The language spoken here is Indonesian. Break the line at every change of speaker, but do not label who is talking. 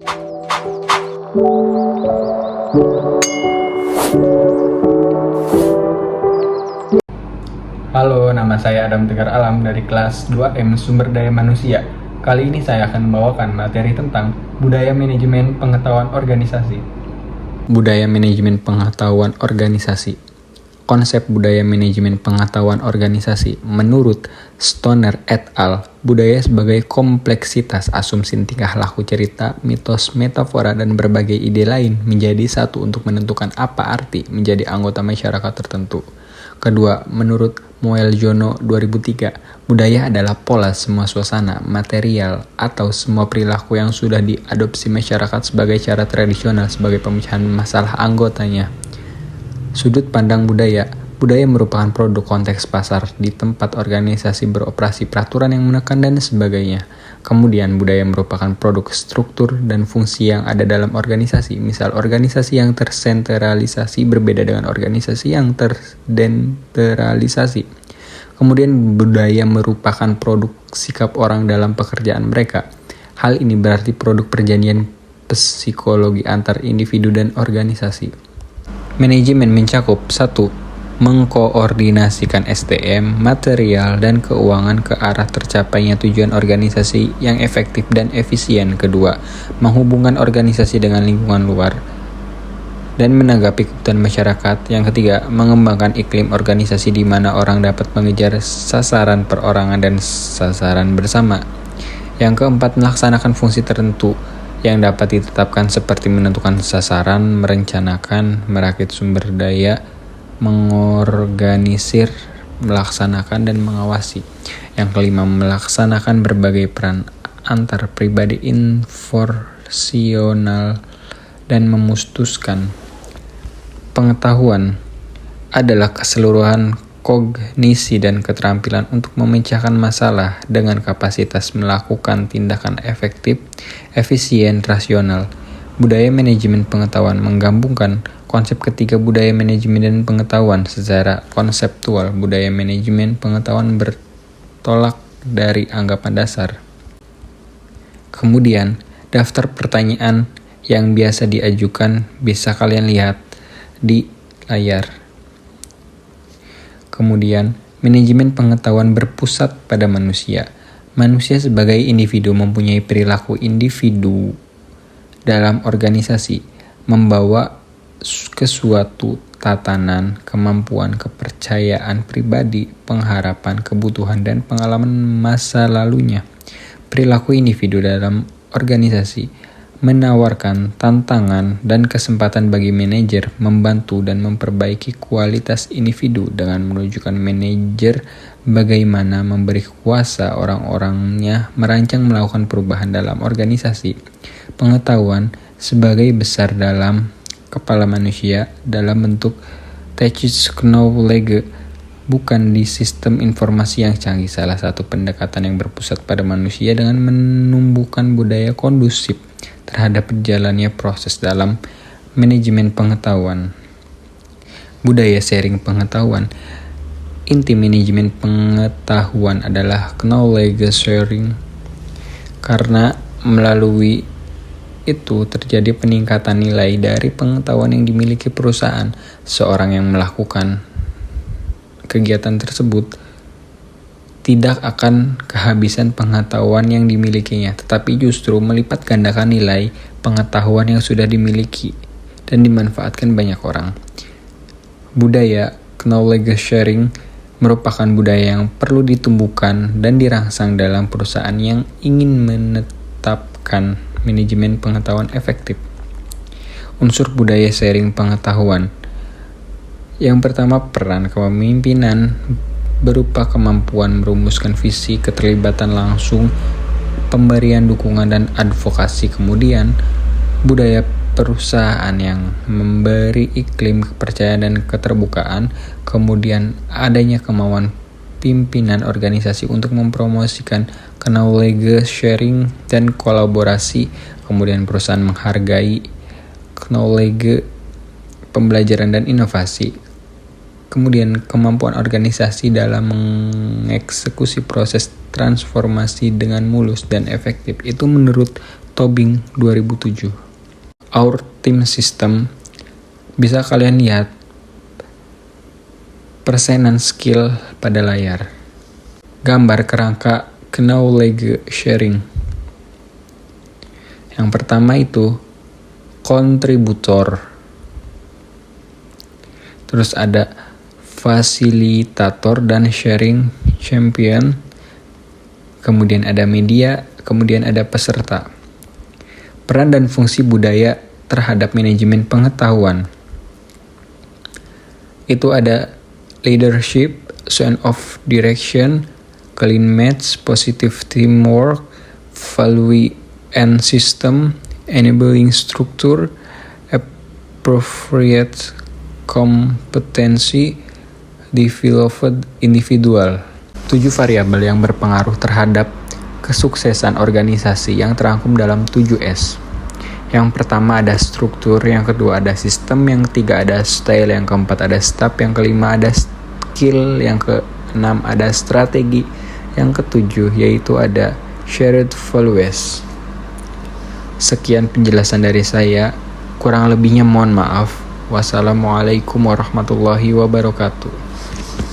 Halo, nama saya Adam Tegar Alam dari kelas 2M Sumber Daya Manusia. Kali ini saya akan membawakan materi tentang budaya manajemen pengetahuan organisasi. Budaya manajemen pengetahuan organisasi. Konsep budaya manajemen pengetahuan organisasi menurut Stoner et al. Budaya sebagai kompleksitas asumsi tingkah laku, cerita, mitos, metafora, dan berbagai ide lain menjadi satu untuk menentukan apa arti menjadi anggota masyarakat tertentu. Kedua, menurut Moeljono 2003, budaya adalah pola semua suasana, material, atau semua perilaku yang sudah diadopsi masyarakat sebagai cara tradisional sebagai pemecahan masalah anggotanya. Sudut pandang budaya. Budaya merupakan produk konteks pasar di tempat organisasi beroperasi, peraturan yang menekan, dan sebagainya. Kemudian, budaya merupakan produk struktur dan fungsi yang ada dalam organisasi. Misal, organisasi yang tersentralisasi berbeda dengan organisasi yang terdesentralisasi. Kemudian, budaya merupakan produk sikap orang dalam pekerjaan mereka. Hal ini berarti produk perjanjian psikologi antar individu dan organisasi. Manajemen mencakup 1. Mengkoordinasikan SDM, material, dan keuangan ke arah tercapainya tujuan organisasi yang efektif dan efisien. Kedua, menghubungkan organisasi dengan lingkungan luar dan menanggapi kebutuhan masyarakat. Yang ketiga, mengembangkan iklim organisasi di mana orang dapat mengejar sasaran perorangan dan sasaran bersama. Yang keempat, melaksanakan fungsi tertentu yang dapat ditetapkan seperti menentukan sasaran, merencanakan, merakit sumber daya, mengorganisir, melaksanakan, dan mengawasi. Yang kelima, melaksanakan berbagai peran antar pribadi informasional dan memutuskan. Pengetahuan adalah keseluruhan kognisi dan keterampilan untuk memecahkan masalah dengan kapasitas melakukan tindakan efektif, efisien, rasional. Budaya manajemen pengetahuan menggabungkan konsep ketiga budaya manajemen dan pengetahuan secara konseptual. Budaya manajemen pengetahuan bertolak dari anggapan dasar. Kemudian, daftar pertanyaan yang biasa diajukan bisa kalian lihat di layar. Kemudian, manajemen pengetahuan berpusat pada manusia. Manusia sebagai individu mempunyai perilaku individu dalam organisasi, membawa ke suatu tatanan, kemampuan, kepercayaan pribadi, pengharapan, kebutuhan, dan pengalaman masa lalunya. Perilaku individu dalam organisasi menawarkan tantangan dan kesempatan bagi manajer membantu dan memperbaiki kualitas individu dengan menunjukkan manajer bagaimana memberi kuasa orang-orangnya merancang melakukan perubahan dalam organisasi. Pengetahuan sebagai besar dalam kepala manusia dalam bentuk technology, bukan di sistem informasi yang canggih. Salah satu pendekatan yang berpusat pada manusia dengan menumbuhkan budaya kondusif terhadap berjalannya proses dalam manajemen pengetahuan. Budaya sharing pengetahuan. Inti manajemen pengetahuan adalah knowledge sharing, karena melalui itu terjadi peningkatan nilai dari pengetahuan yang dimiliki perusahaan. Seorang yang melakukan kegiatan tersebut tidak akan kehabisan pengetahuan yang dimilikinya, tetapi justru melipat gandakan nilai pengetahuan yang sudah dimiliki dan dimanfaatkan banyak orang. Budaya knowledge sharing merupakan budaya yang perlu ditumbuhkan dan dirangsang dalam perusahaan yang ingin menetapkan manajemen pengetahuan efektif. Unsur budaya sharing pengetahuan. Yang pertama, peran kepemimpinan berupa kemampuan merumuskan visi, keterlibatan langsung, pemberian dukungan, dan advokasi. Kemudian, budaya perusahaan yang memberi iklim kepercayaan dan keterbukaan. Kemudian, adanya kemauan pimpinan organisasi untuk mempromosikan knowledge sharing dan kolaborasi. Kemudian, perusahaan menghargai knowledge, pembelajaran, dan inovasi. Kemudian kemampuan organisasi dalam mengeksekusi proses transformasi dengan mulus dan efektif. Itu menurut Tobing 2007. Our Team System, bisa kalian lihat persenan skill pada layar. Gambar kerangka knowledge sharing. Yang pertama itu kontributor. Terus ada fasilitator dan sharing champion. Kemudian ada media, kemudian ada peserta. Peran dan fungsi budaya terhadap manajemen pengetahuan. Itu ada leadership, sense of direction, clean match, positive teamwork, value and system, enabling structure, appropriate competency, developed individual. 7 variabel yang berpengaruh terhadap kesuksesan organisasi yang terangkum dalam 7S. Yang pertama ada struktur, yang kedua ada sistem, yang ketiga ada style, yang keempat ada staff, yang kelima ada skill, yang keenam ada strategi, yang ketujuh yaitu ada shared values. Sekian penjelasan dari saya, kurang lebihnya mohon maaf. Wassalamualaikum warahmatullahi wabarakatuh.